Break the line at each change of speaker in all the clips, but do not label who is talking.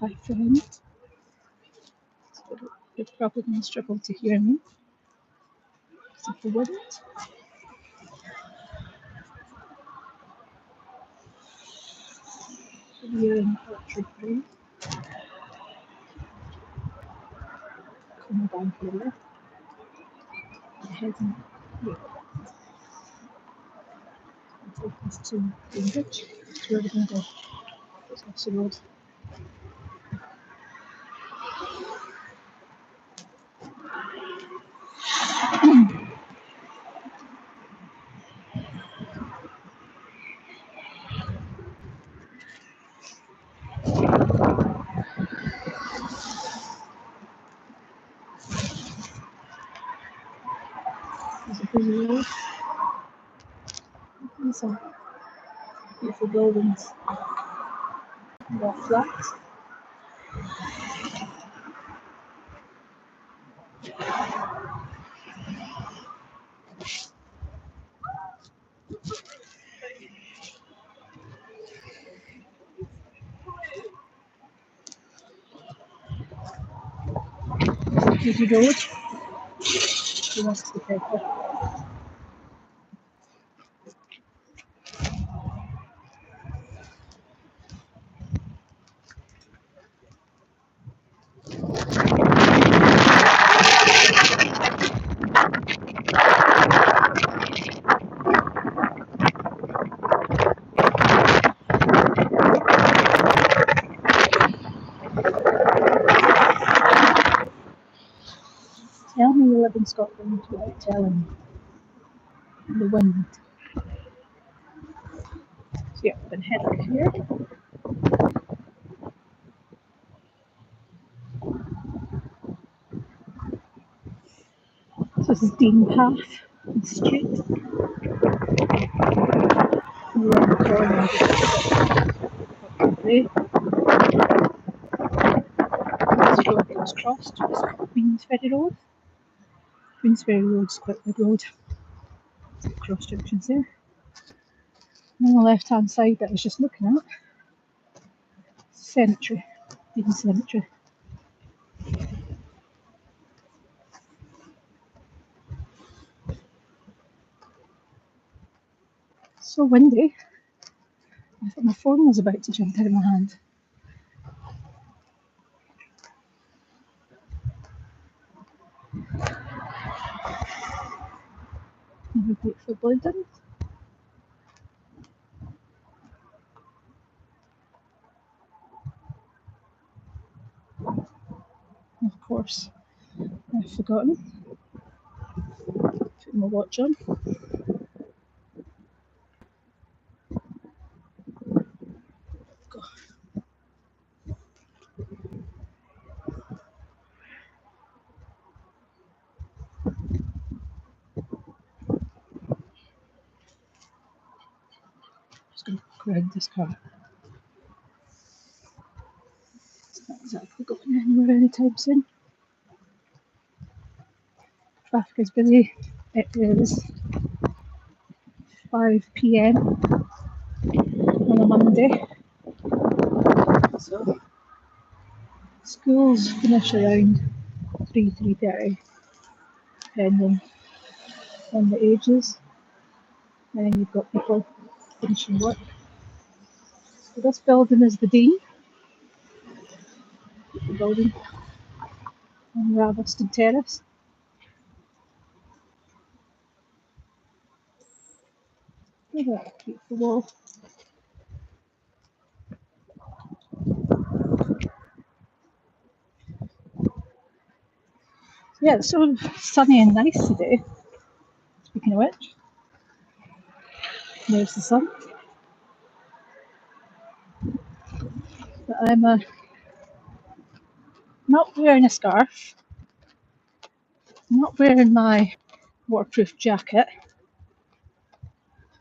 Hi friend. So you're probably going to struggle to hear me because of the wind. We're in Orchard Road. Coming down here. Heading here. Take us to Cambridge. That's where we're going to go. It's off the road. There's a busy road. And some beautiful buildings. And all flats. Busy road. The rest of the paper. Tell me you live in Scotland without telling me. The wind. So yeah, I've been heading here. So this is Dean Path Institute. Around the corner there. This road goes crossed. It's Queensferry Road. Queensferry Road's quite a big road. Cross junctions there. And on the left hand side that I was just looking at, cemetery. Dean Cemetery. So windy. I thought my phone was about to jump out of my hand. Another beautiful building. And of course, I've forgotten. Put my watch on. Go. Just going to walk around this car. It's not exactly going anywhere anytime soon. Traffic is busy. It is 5 p.m. on a Monday. So schools finish around 3:30, depending on the ages. And then you've got people finishing work. So this building is the Dean. The building on Raveston Terrace. Look at that beautiful wall. Yeah, it's so sunny and nice today. Speaking of which, there's the sun. But I'm not wearing a scarf. I'm not wearing my waterproof jacket.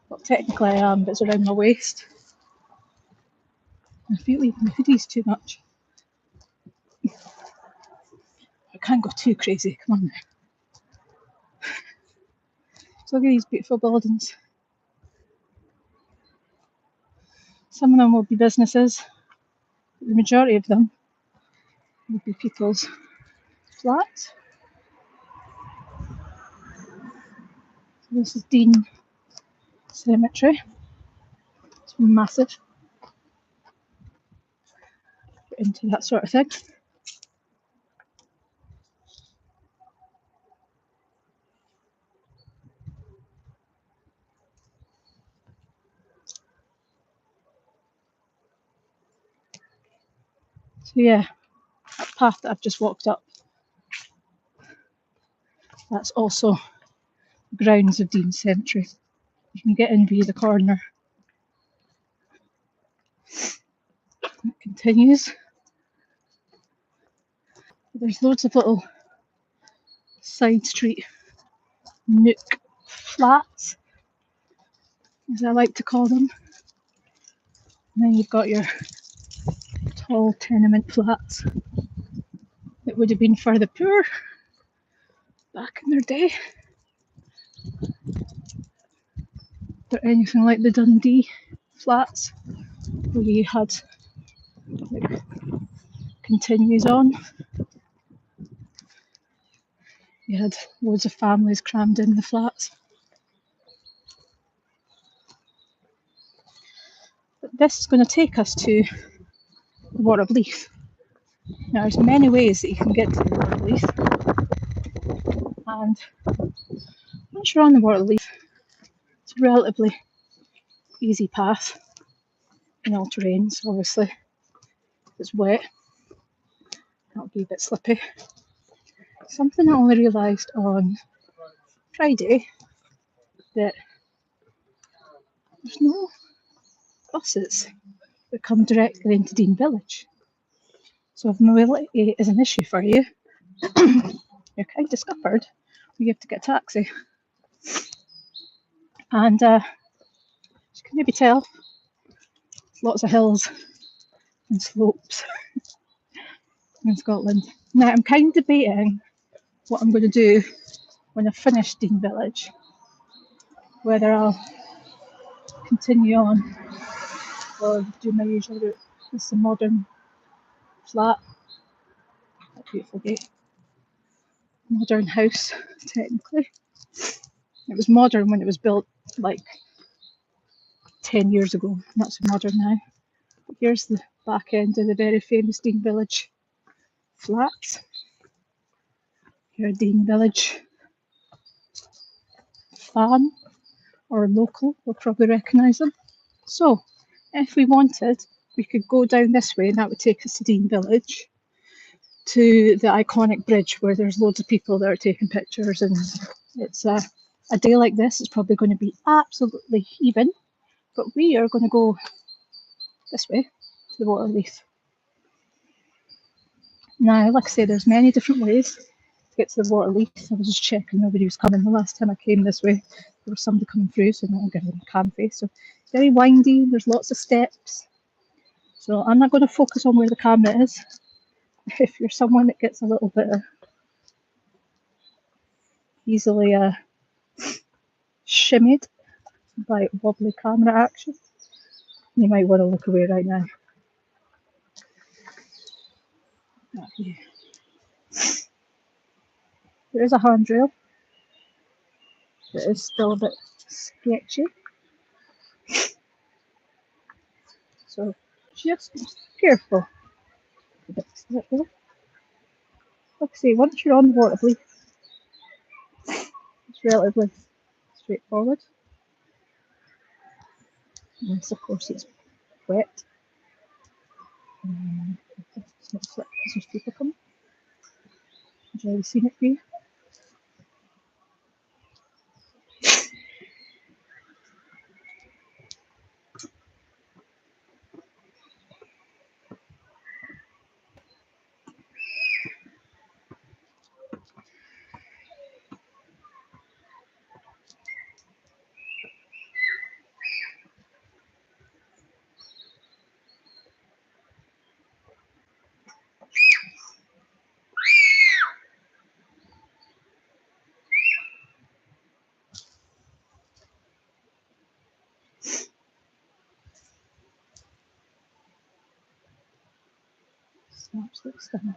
Well, technically I am, but it's around my waist. I feel like my hoodie's too much. I can't go too crazy, come on now. So look at these beautiful buildings. Some of them will be businesses, but the majority of them would be people's flats. So this is Dean Cemetery. It's massive. Get into that sort of thing. So yeah, that path that I've just walked up, that's also the grounds of Dean Cemetery. You can get in via the corner. It continues. There's loads of little side street nook flats, as I like to call them. And then you've got your tall tenement flats that would have been for the poor back in their day. They're anything like the Dundee flats, where you had, like, continues on. You had loads of families crammed in the flats. But this is going to take us to the Water of Leith. Now, there's many ways that you can get to the Water of Leith, and once you're on the Water of Leith, it's a relatively easy path in all terrains. Obviously, if it's wet, that'll be a bit slippy. Something I only realised on Friday, that there's no buses that come directly into Dean Village. So if mobility is an issue for you, you're kind of scuppered. You have to get a taxi. And as you can maybe tell, there's lots of hills and slopes in Scotland. Now I'm kind of debating what I'm going to do when I finish Dean Village, whether I'll continue on or do my usual route. It's a modern flat, a beautiful gate, modern house technically. It was modern when it was built like 10 years ago, not so modern now. But here's the back end of the very famous Dean Village flats. Here, a Dean Village fan or local will probably recognise them. So, if we wanted, we could go down this way, and that would take us to Dean Village, to the iconic bridge where there's loads of people that are taking pictures. And it's a day like this, it's probably going to be absolutely even. But we are going to go this way to the Water of Leith. Now, like I say, there's many different ways to get to the Water of Leith. I was just checking nobody was coming. The last time I came this way, there was somebody coming through, so I'm giving them a calm face. So very windy, there's lots of steps. So I'm not going to focus on where the camera is. If you're someone that gets a little bit easily shimmied by wobbly camera action, you might want to look away right now. There is a handrail that is still a bit sketchy, so just be careful. Like I say, once you're on the Water of Leith, it's relatively straightforward. Unless, of course, it's wet. It's not slip because there's people coming. Enjoy the scenic view. It's absolutely stunning.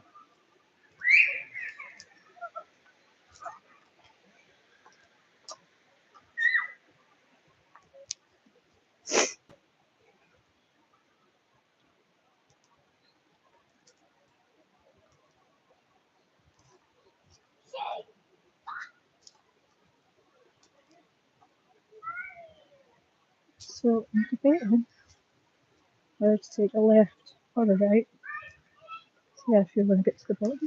So I'm debating whether to take a left or a right. So yeah, if you're going to get to the bottom.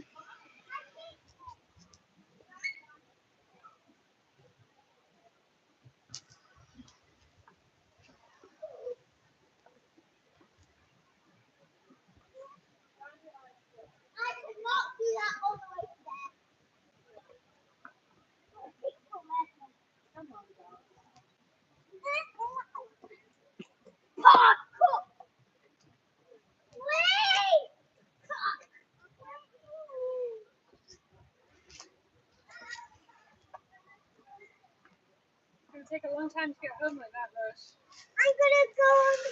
It's going to take a long time to get home like that, though.
I'm gonna go on the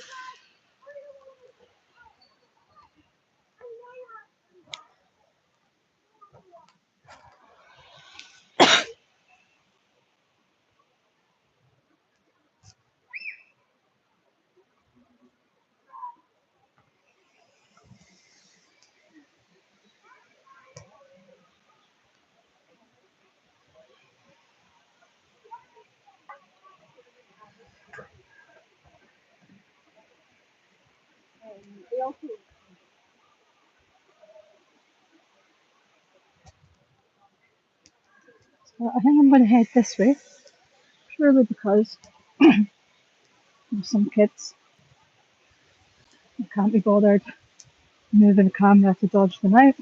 So I think I'm going to head this way, purely because there's some kids who can't be bothered moving a camera to dodge them out.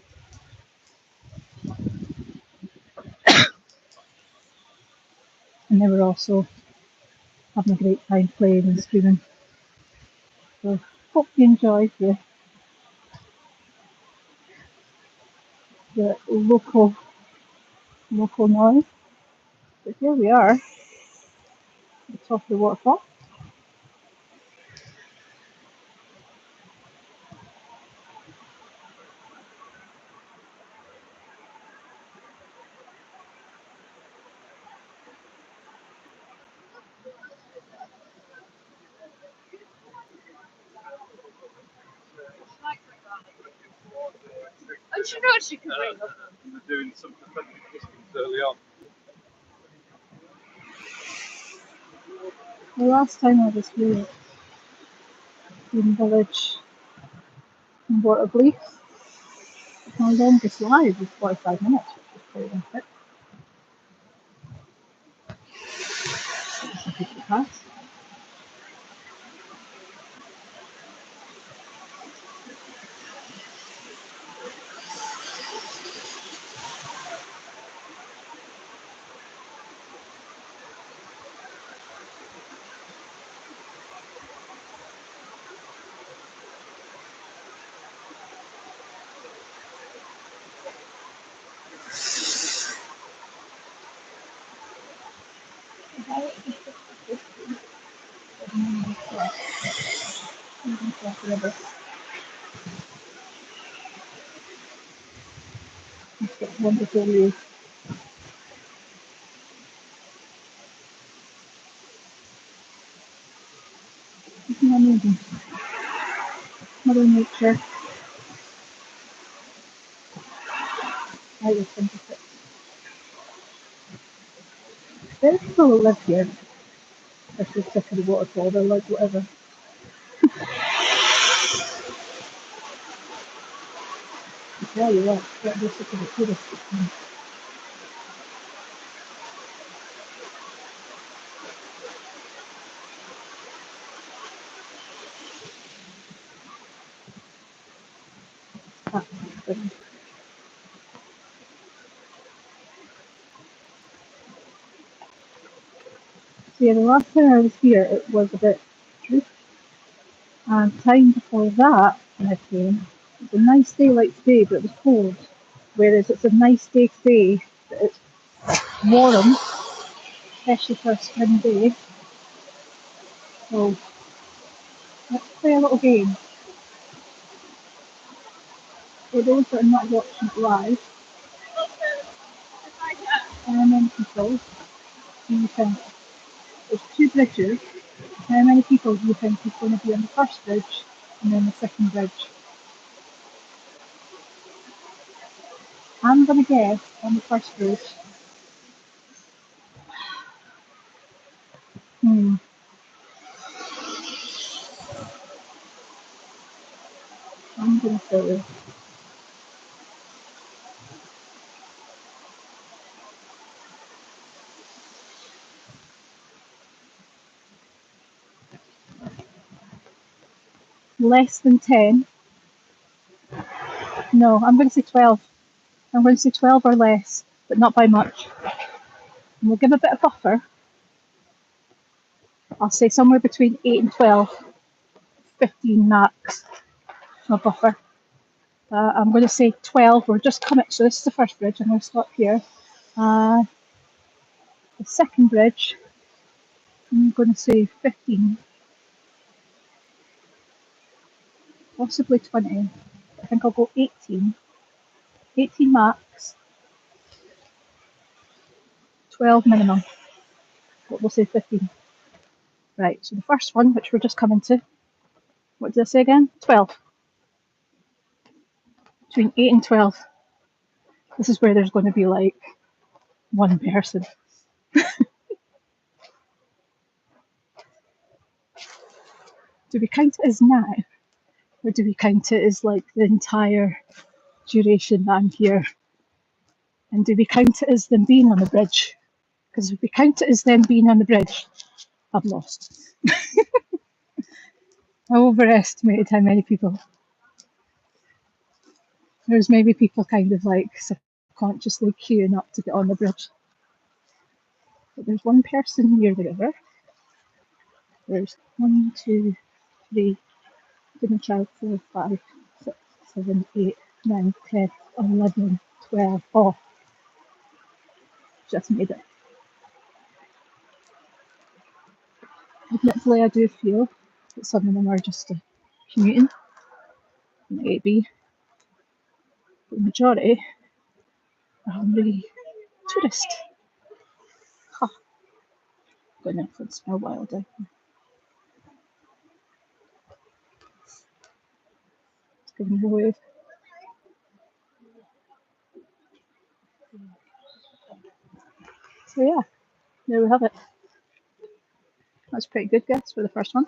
And they were also having a great time playing and screaming. So hope you enjoy the local noise. But here we are, at the top of the waterfall.
And she knows she can bring them.
Doing some pathetic distance early on.
The last time I was here in village in Water of Leith, my longest ride was 45 minutes, which was pretty epic. It's a good pass. It's got wonderful views. Isn't that amazing? Mother Nature, I just think of it. There's people who live here, if they're sick of the waterfall, they're like, whatever. I tell you what, they're sick of the tourists. So yeah, the last time I was here, it was a bit droop. And time before that, when I came, it was a nice day like today, but it was cold. Whereas it's a nice day today, but it's warm, especially for a spring day. So let's play a little game. For those that are not watching it live, how many people do you think? There's two bridges. How many people do you think is going to be on the first bridge and then the second bridge? I'm going to guess on the first bridge. I'm going to tell you. Less than 10. No, I'm going to say 12. I'm going to say 12 or less, but not by much. And we'll give a bit of buffer. I'll say somewhere between 8 and 12. 15 max. No buffer. I'm going to say 12. We're just coming. So this is the first bridge. I'm going to stop here. The second bridge, I'm going to say 15. Possibly 20. I think I'll go 18. 18 max. 12 minimum. But we'll say 15. Right, so the first one, which we're just coming to, what did I say again? 12. Between 8 and 12. This is where there's going to be like one person. Do we count it as now? Or do we count it as like the entire duration that I'm here? And do we count it as them being on the bridge? Because if we count it as them being on the bridge, I've lost. I overestimated how many people. There's maybe people kind of like subconsciously queuing up to get on the bridge. But there's one person near the river. There's 1, 2, 3, give child 4, 5, 6, 7, 8, 9, 10, 11, 12. Oh, just made it. Admittedly, I do feel that some of them are just commuting from A to B. But the majority are really tourist. Ha! Got an influence smell wild out. It's giving me a wave. So yeah, there we have it. That's a pretty good guess for the first one.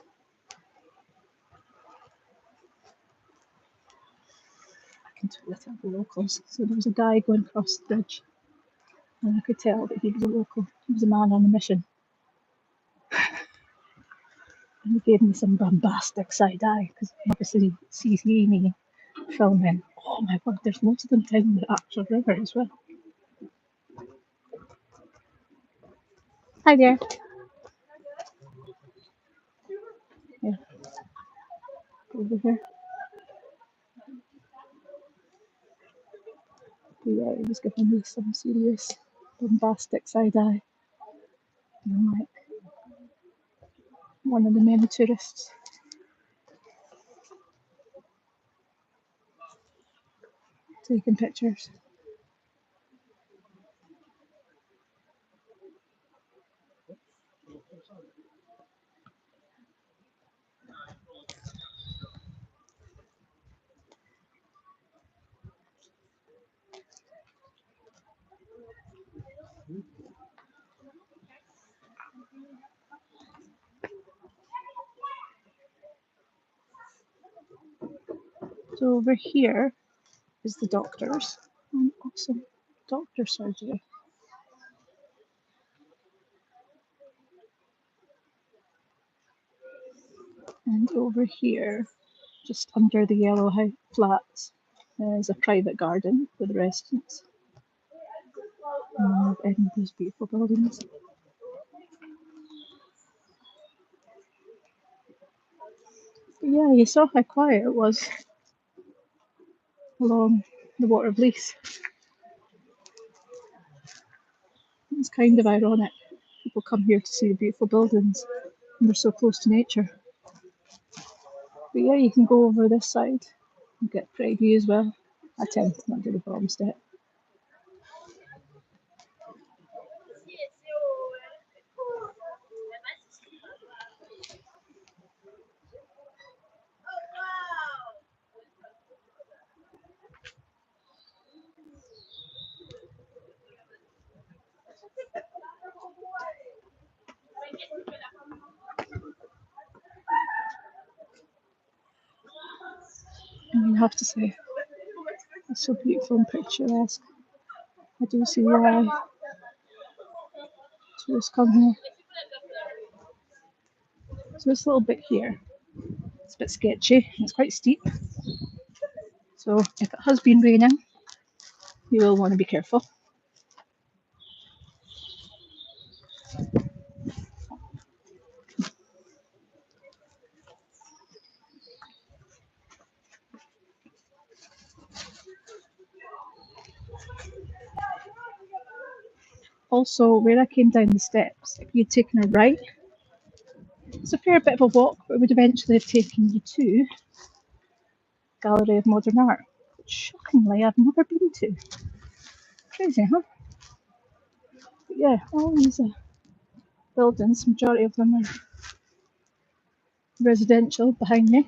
I can tell that the locals. So there was a guy going across the bridge, and I could tell that he was a local. He was a man on a mission. And he gave me some bombastic side eye because obviously he sees me filming. Oh my god, there's loads of them down the actual river as well. Hi there. Yeah, over here. But yeah, he was giving me some serious bombastic side eye. And I'm like, one of the many tourists taking pictures. So over here is the doctors. Awesome doctor surgery. And over here, just under the yellow flats, is a private garden for the residents of Edinburgh's beautiful buildings. But yeah, you saw how quiet it was along the Water of Leith. It's kind of ironic. People come here to see the beautiful buildings and they're so close to nature. But yeah, you can go over this side and get a pretty view as well. I tend to not do the bottom step. I have to say, it's so beautiful and picturesque. I do see why tourists come here. So this little bit here, it's a bit sketchy. It's quite steep. So if it has been raining, you will want to be careful. Also, where I came down the steps, if you'd taken a right, it's a fair bit of a walk, but it would eventually have taken you to Gallery of Modern Art, which shockingly I've never been to. Crazy, huh? But yeah, all these buildings, majority of them are residential behind me.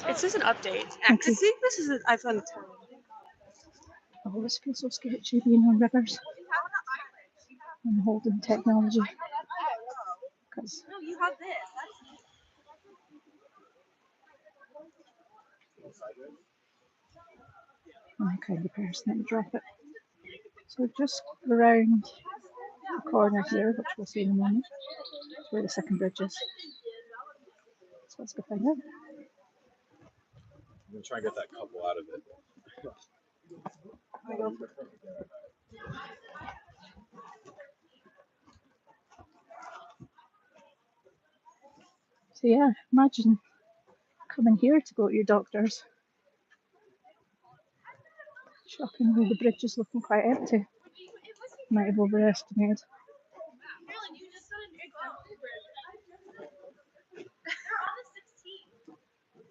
It says an update. I
Okay.
think this is an iPhone 10.
Oh, this feels so sketchy being on rivers and holding technology. Because
No, you have this.
I'm the kind of person that would drop it. So just around the corner here, which we'll see in a moment, is where the second bridge is. So let's go find out.
I'm going to try and get that couple out of it.
So yeah, imagine coming here to go to your doctor's. Shockingly, the bridge is looking quite empty. Might have overestimated.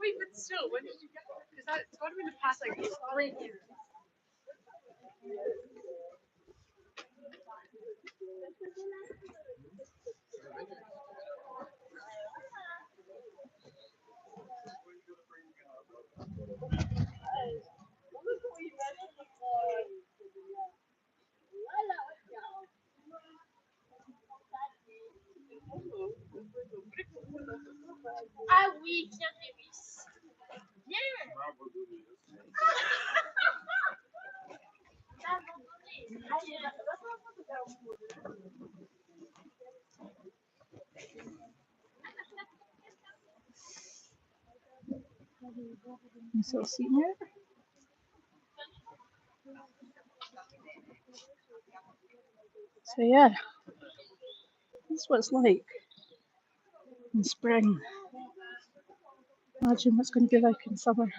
Wait, but still, when did you get that? Because that's got to be in the past like 3 years.
Ah oui, tiens, Révis. Viens.
Nice little seat here. So yeah, this is what it's like in spring. Imagine what's going to be like in summer.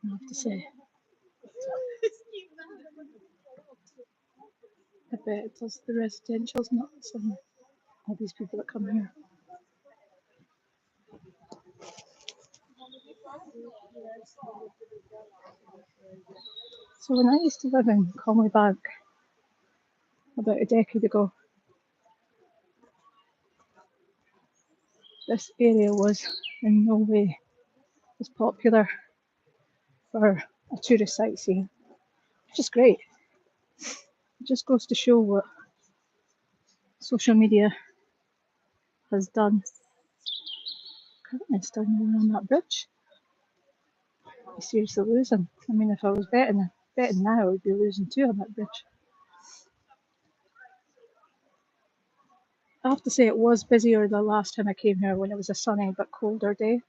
I have to say. I bet it does the residentials, not some all these people that come here. So when I used to live in Conway Bank about a decade ago, this area was in no way as popular for a tourist sightseeing, which is great. It just goes to show what social media has done. Currently standing on that bridge. I'd be seriously losing. I mean, if I was betting now, I would be losing too on that bridge. I have to say it was busier the last time I came here when it was a sunny but colder day.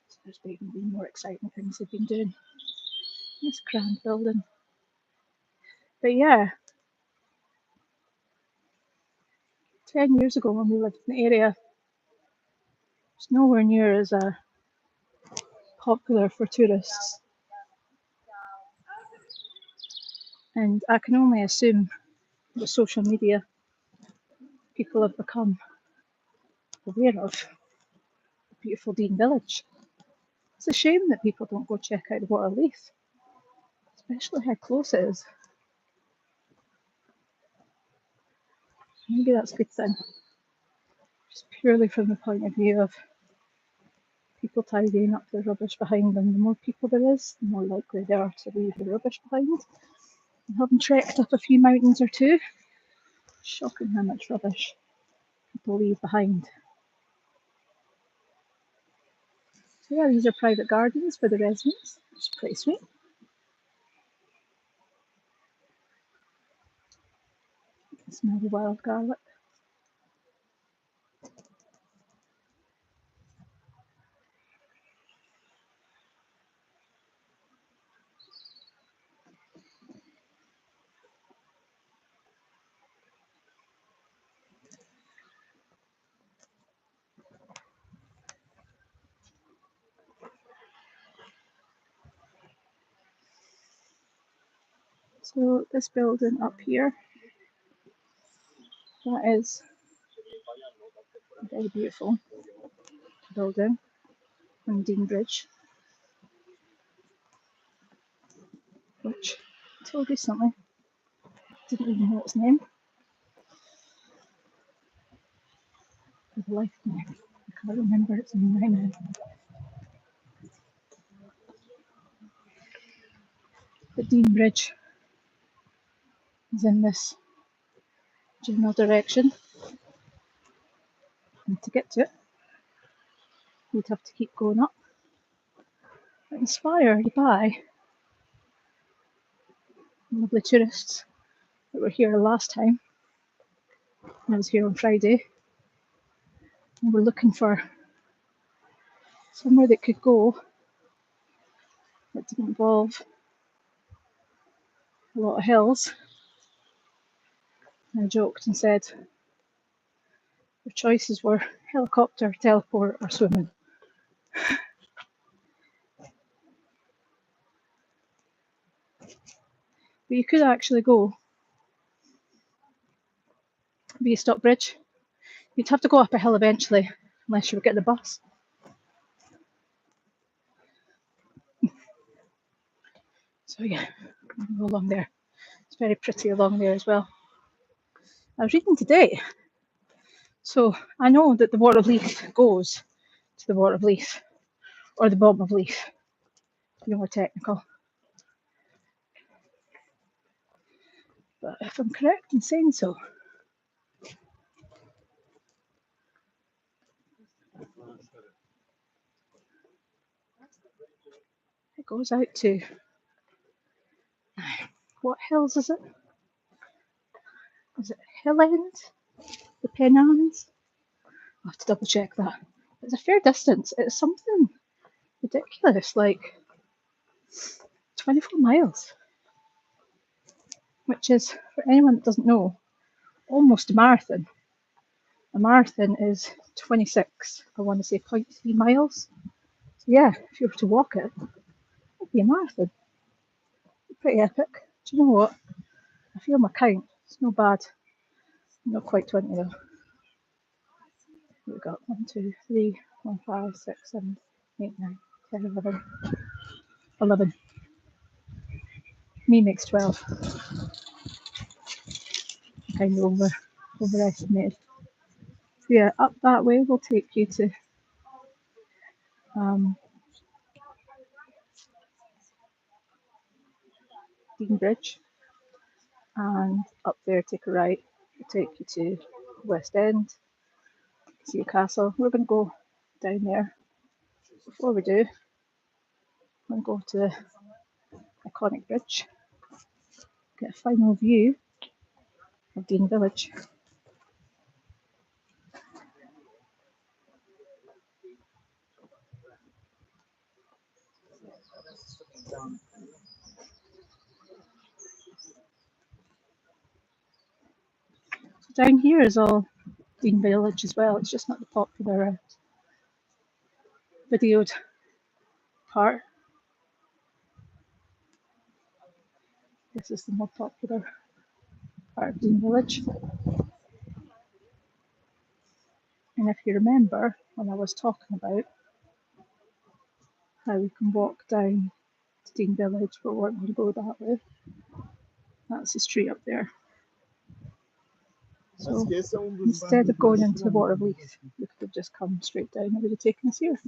So there's been more exciting things they've been doing. This grand building. But yeah, 10 years ago when we lived in the area, it's nowhere near as popular for tourists. And I can only assume with social media, people have become aware of the beautiful Dean Village. It's a shame that people don't go check out the Water of Leith, especially how close it is. Maybe that's a good thing, just purely from the point of view of people tidying up their rubbish behind them. The more people there is, the more likely they are to leave the rubbish behind. And having trekked up a few mountains or two, shocking how much rubbish people leave behind. So yeah, these are private gardens for the residents, which is pretty sweet. You can smell the wild garlic. So this building up here, that is a very beautiful building on Dean Bridge, which until recently didn't even know its name. For the life of me, I can't remember its name right now. But Dean Bridge is in this general direction, and to get to it, you'd have to keep going up. Inspired by lovely tourists that were here last time. I was here on Friday, and we're looking for somewhere that could go that didn't involve a lot of hills. And I joked and said the choices were helicopter, teleport, or swimming. But you could actually go via Stockbridge. You'd have to go up a hill eventually, unless you were getting the bus. So yeah, go along there. It's very pretty along there as well. I was reading today, so I know that the Water of Leith goes to the Water of Leith, or the bottom of Leith, to be more technical. But if I'm correct in saying so, it goes out to, what hills is it? Is it Hill End? The Pennines? I'll have to double check that. It's a fair distance. It's something ridiculous, like 24 miles, which is, for anyone that doesn't know, almost a marathon. A marathon is 26, I want to say 0.3 miles. So yeah, if you were to walk it, it'd be a marathon. Pretty epic. Do you know what? I feel my count. It's no bad. Not quite 20 though. We've got 1, 2, 3, 4, 5, 6, 7, 8, 9, 10, 11. 11. Me makes 12. Kind of overestimated. So yeah, up that way will take you to Dean Bridge, and up there take a right, will take you to West End, see a castle. We're going to go down there. Before we do, I'm going to go to the iconic bridge, get a final view of Dean Village. Down here is all Dean Village as well. It's just not the popular videoed part. This is the more popular part of Dean Village. And if you remember when I was talking about how we can walk down to Dean Village, but we're not going to go that way. That's the street up there. So instead of going into the Water of Leith, we could have just come straight down and it would have taken us here.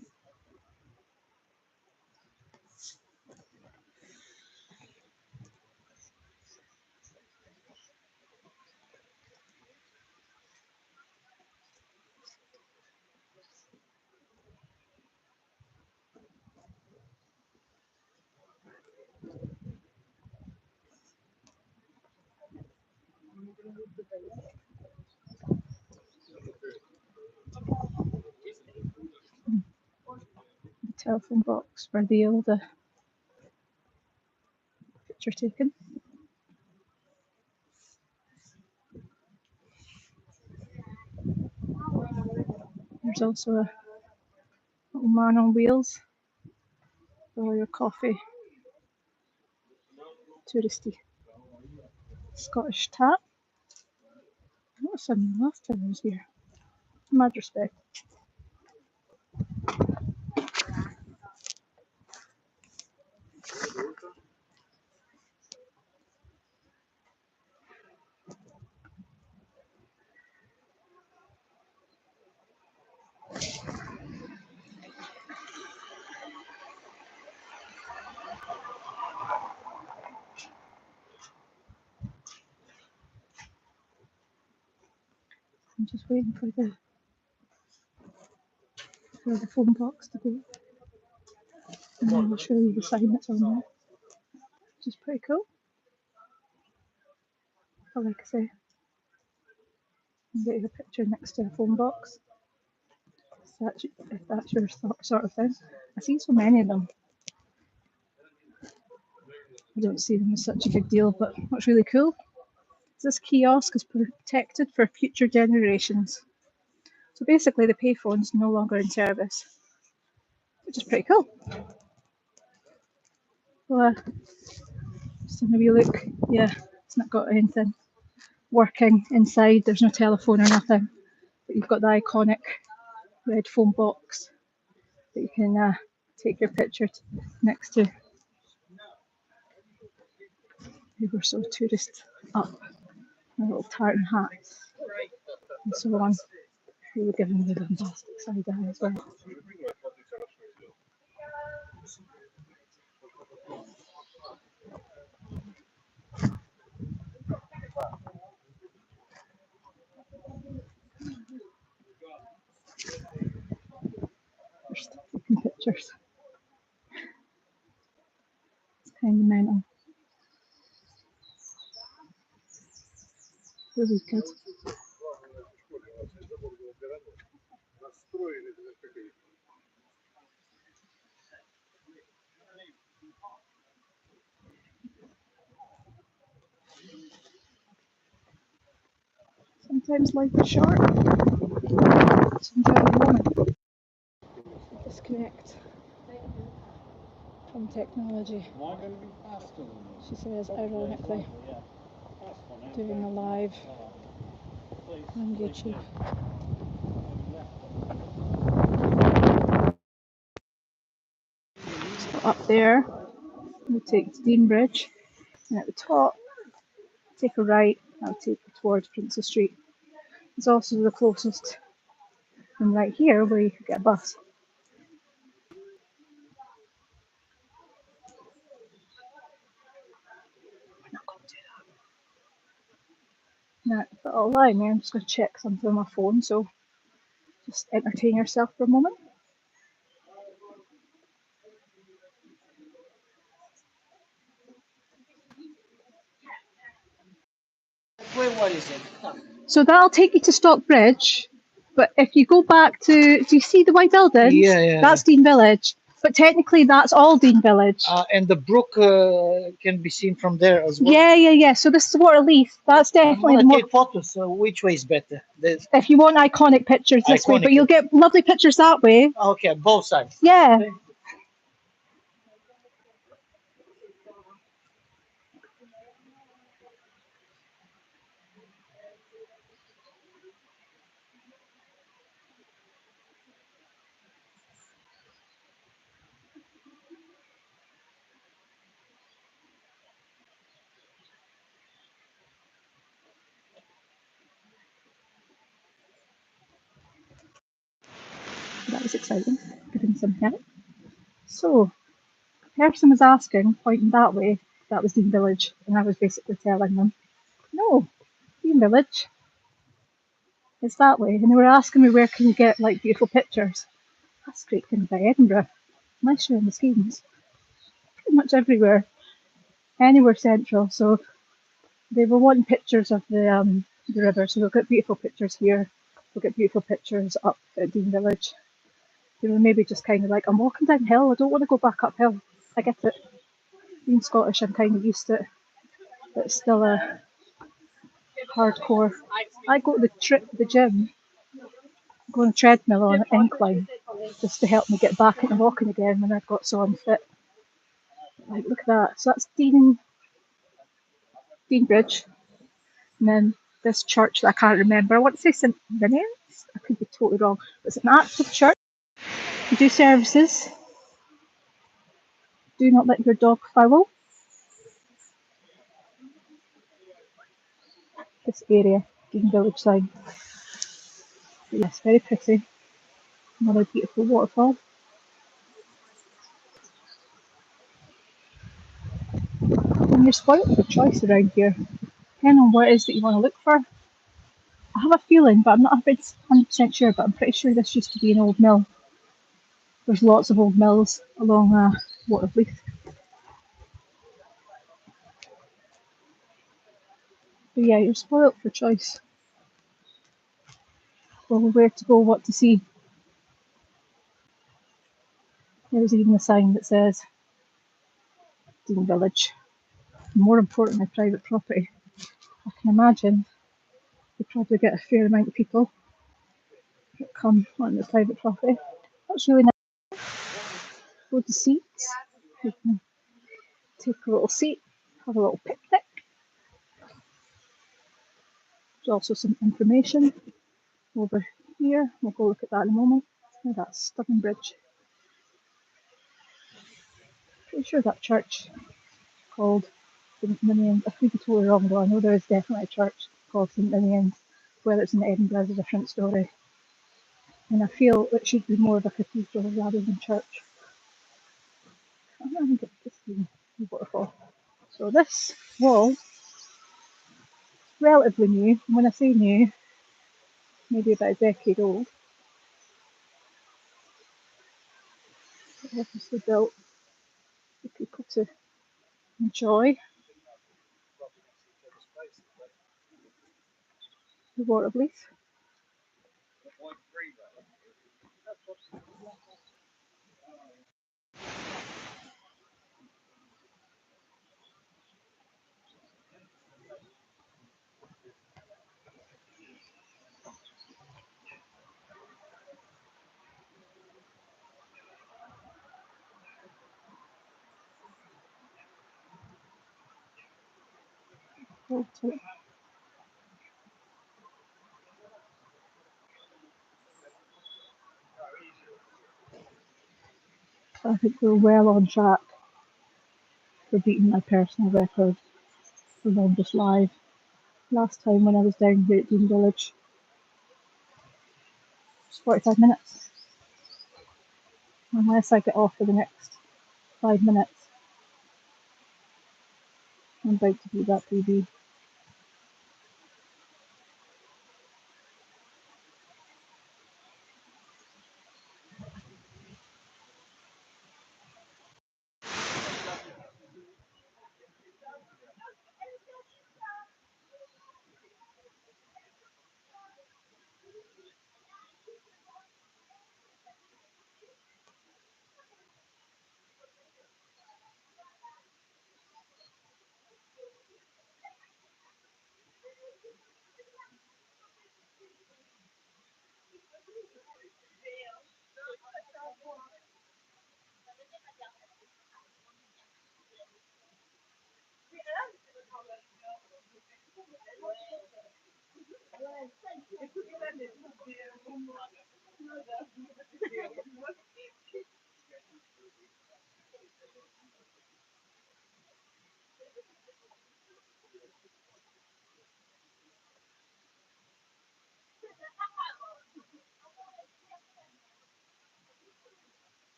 The telephone box where the old picture taken. There's also a little man on wheels for all your coffee. Touristy Scottish tap. What a sudden laughter is here. Mad respect. I'm just waiting for the phone box to go. And then I'll show you the sign that's on there, which is pretty cool. But like I say, I'm getting a picture next to a phone box. If that's your sort of thing. I see so many of them. I don't see them as such a big deal, but what's really cool is this kiosk is protected for future generations. So basically the payphone's no longer in service, which is pretty cool. Well, just have a wee look. Yeah, it's not got anything working inside. There's no telephone or nothing, but you've got the iconic red phone box that you can take your picture next to. They were so tourist up, their little tartan hats and so on. They were given the bombastic side eye as well. Just taking pictures. It's kind of mental. Really good. Sometimes life is short. Sometimes moment. Disconnect from technology. She says ironically, doing a live on YouTube. So up there, we take to Dean Bridge, and at the top, take a right, I'll take you towards Princess Street. It's also the closest, and right here where you could get a bus. We're not going to do that. Now, if it'll allow me, I'm just going to check something on my phone, so just entertain yourself for a moment.
What is it?
So that'll take you to Stockbridge, but if you go back to, do you see the white buildings?
Yeah.
That's Dean Village. But technically, that's all Dean Village.
And the brook can be seen from there as well.
Yeah. So this is Water of Leith. That's
I
definitely
want
the
to
more.
take photos. So which way is better?
If you want iconic pictures this way,
Iconic
but you'll get lovely pictures that way.
Okay, both sides.
Yeah.
Okay.
That was exciting. Giving some help. So, the person was asking, pointing that way, that was Dean Village, and I was basically telling them, no, Dean Village is that way. And they were asking me where can you get like beautiful pictures. That's the great thing about Edinburgh. Unless you're in the schemes, pretty much everywhere, anywhere central. So they were wanting pictures of the river. So we'll get beautiful pictures here. We'll get beautiful pictures up at Dean Village. They were maybe just kind of like, I'm walking downhill. I don't want to go back uphill. I get it. Being Scottish, I'm kind of used to it. But it's still a hardcore. I go to the gym, go on a treadmill on an incline just to help me get back into walking again when I've got so unfit. Like, look at that. So that's Dean Bridge. And then this church that I can't remember. I want to say St. Ninian's. I could be totally wrong. But it's an active church. You do services. Do not let your dog foul. This area, Dean Village sign. But yes, very pretty. Another beautiful waterfall. And you're spoilt for choice around here. Depending on what it is that you want to look for. I have a feeling, but I'm not 100% sure, but I'm pretty sure this used to be an old mill. There's lots of old mills along Water of Leith. But yeah, you're spoilt for choice. Well, where to go, what to see. There's even a sign that says Dean Village. More importantly, private property. I can imagine you probably get a fair amount of people that come on the private property. That's really nice. Loads of seats. You can take a little seat, have a little picnic. There's also some information over here. We'll go look at that in a moment. Oh, that's Stockbridge. Pretty sure that church called St Ninian's. I could be totally wrong though. I know there is definitely a church called St Ninian's. Whether it's in Edinburgh is a different story. And I feel it should be more of a cathedral rather than church. I don't think it's the waterfall. So this wall, relatively new. And when I say new, maybe about a decade old. It obviously built for people to enjoy the Water of Leith. I think we're well on track for beating my personal record for longest live. Last time when I was down here at Dean Village, it was 45 minutes. Unless I get off for the next 5 minutes, I'm about to beat that PB.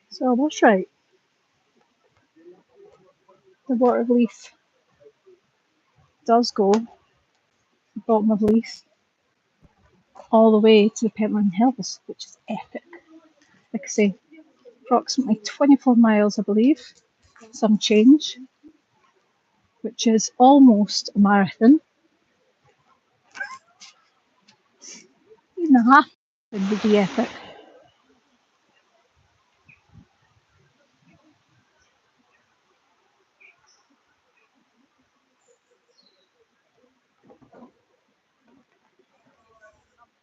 So I was right. The Water of Leith does go to the bottom of Leith all the way to the Pentland Hills, which is epic. Like I say, approximately 24 miles, I believe, some change, which is almost a marathon. Even a half would be epic.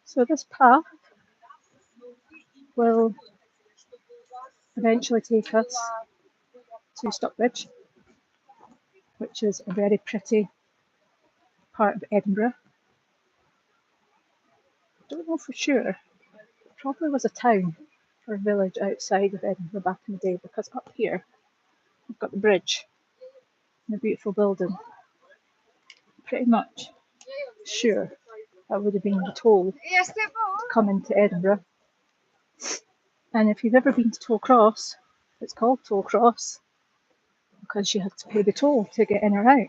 So this path will eventually take us to Stockbridge, which is a very pretty part of Edinburgh. I don't know for sure. It probably was a town or a village outside of Edinburgh back in the day, because up here we've got the bridge and a beautiful building. Pretty much sure that would have been the toll to come into Edinburgh. And if you've ever been to Tollcross, it's called Tollcross because you have to pay the toll to get in or out.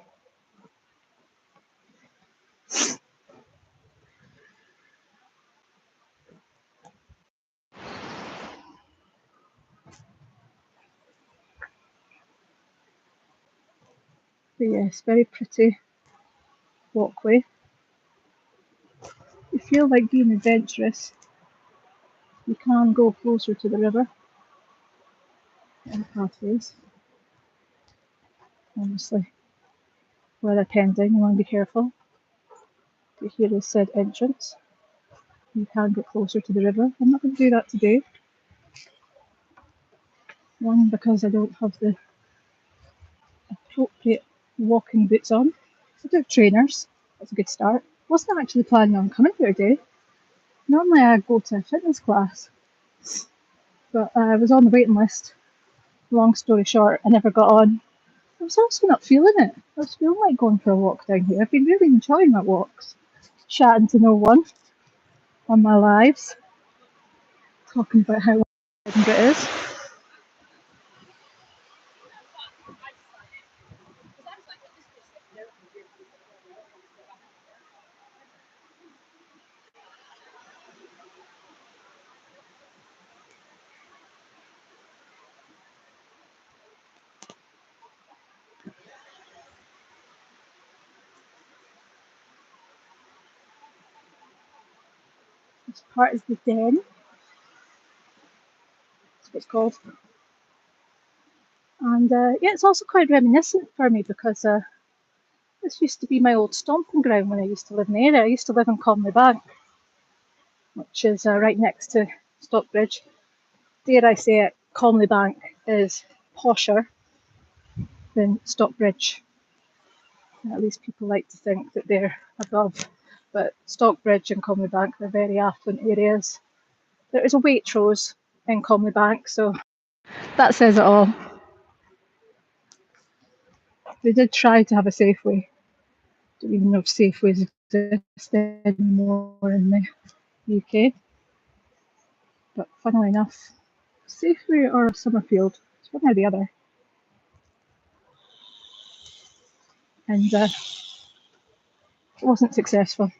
But yes, very pretty walkway. If you feel like being adventurous, you can go closer to the river in pathways. Honestly, weather pending, you want to be careful. But here is said entrance. You can get closer to the river. I'm not going to do that today. One, because I don't have the appropriate walking boots on. I do have trainers. That's a good start. Wasn't actually planning on coming here today. Normally I go to a fitness class, but I was on the waiting list. Long story short, I never got on. I was also not feeling it. I was feeling like going for a walk down here. I've been really enjoying my walks, chatting to no one on my lives, talking about how Edinburgh is. This part is the Den. That's what it's called. And yeah, it's also quite reminiscent for me because this used to be my old stomping ground when I used to live in the area. I used to live in Conley Bank, which is right next to Stockbridge. Dare I say it, Conley Bank is posher than Stockbridge. At least people like to think that they're above. But Stockbridge and Conley Bank, they're very affluent areas. There is a Waitrose in Conley Bank, so that says it all. They did try to have a Safeway. Don't even know if Safeways exist anymore in the UK. But funnily enough, Safeway or Summerfield, it's one or the other. And it wasn't successful.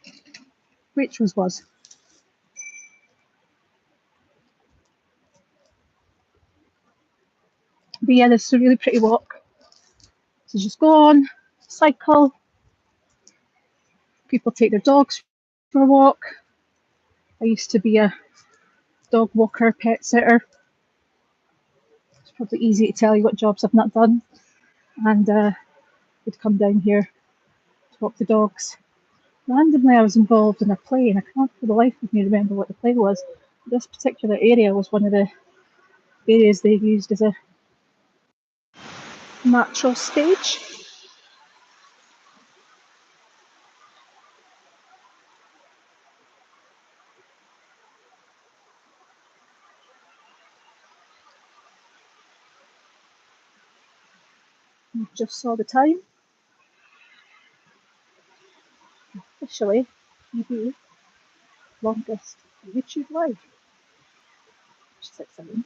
Waitrose was. But yeah, this is a really pretty walk. So just go on, cycle. People take their dogs for a walk. I used to be a dog walker, pet sitter. It's probably easy to tell you what jobs I've not done. And would come down here to walk the dogs. Randomly, I was involved in a play, and I can't for the life of me remember what the play was. This particular area was one of the areas they used as a natural stage. You just saw the time. Officially, TV longest YouTube live. 6-7.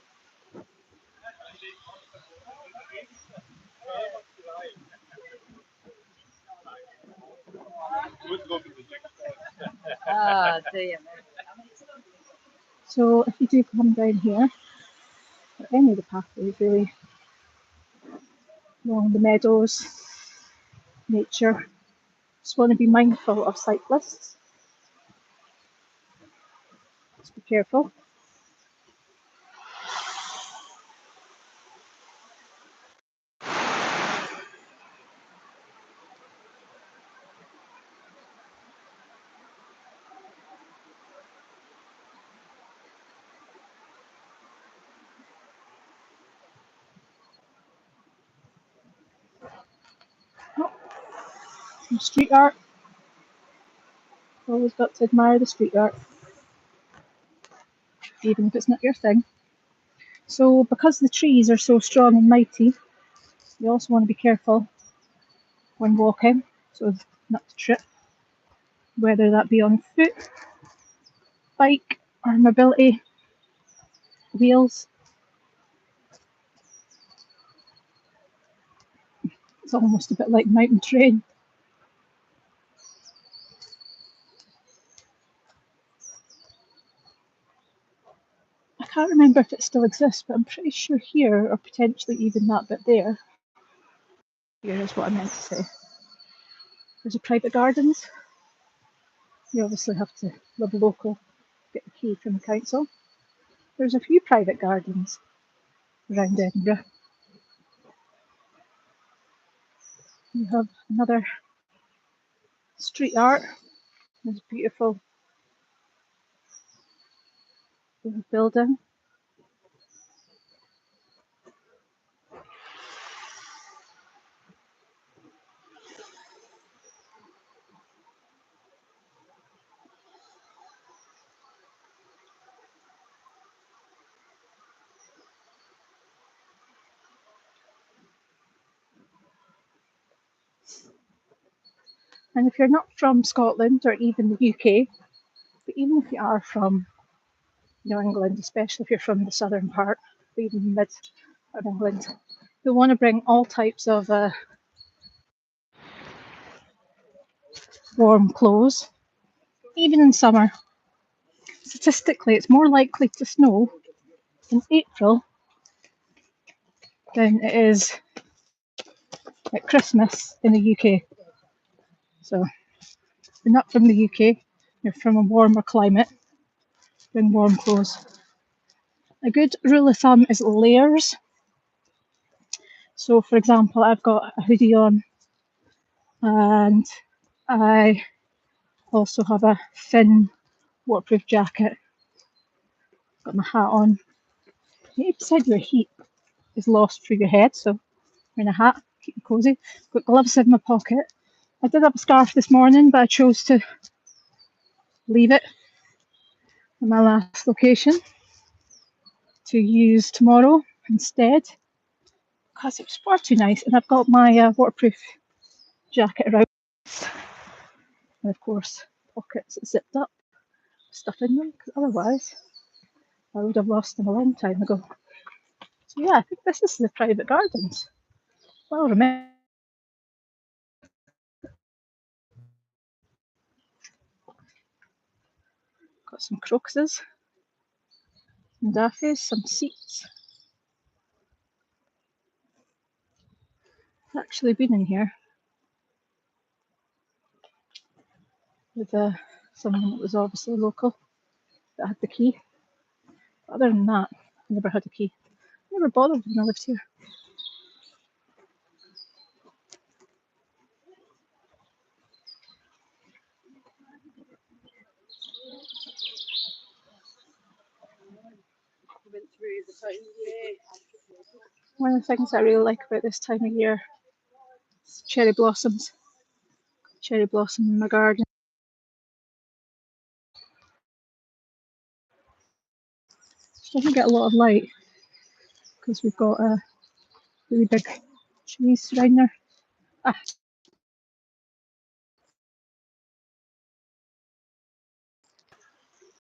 So if you do come down here, or any of the pathways really, along the meadows, nature, just want to be mindful of cyclists. Just be careful. Oh, some street art. Always got to admire the street art, even if it's not your thing. So because the trees are so strong and mighty, you also want to be careful when walking, so as not to trip, whether that be on foot, bike, or mobility wheels. It's almost a bit like mountain terrain. I can't remember if it still exists, but I'm pretty sure here, or potentially even that bit there, here is what I meant to say. There's a private gardens. You obviously have to live local, get the key from the council. There's a few private gardens around Edinburgh. You have another street art. There's a beautiful building. And if you're not from Scotland or even the UK, but even if you are from England, especially if you're from the southern part, or even mid of England, you'll want to bring all types of warm clothes, even in summer. Statistically, it's more likely to snow in April than it is at Christmas in the UK. So if you're not from the UK, you're from a warmer climate, bring warm clothes. A good rule of thumb is layers. So for example, I've got a hoodie on and I also have a thin waterproof jacket. Got my hat on. 80% of your heat is lost through your head, so wearing a hat, keep you cosy. Got gloves in my pocket. I did have a scarf this morning, but I chose to leave it in my last location to use tomorrow instead because it was far too nice. And I've got my waterproof jacket around, and of course pockets zipped up, stuff in them, because otherwise I would have lost them a long time ago. So yeah, I think this is the private gardens. Well, remember, got some crocuses, some daffodils, some seats. actually been in here with someone that was obviously local that had the key. But other than that, I never had a key. Never bothered when I lived here. One of the things I really like about this time of year is cherry blossoms. Cherry blossom in my garden. Doesn't get a lot of light because we've got really big trees around there.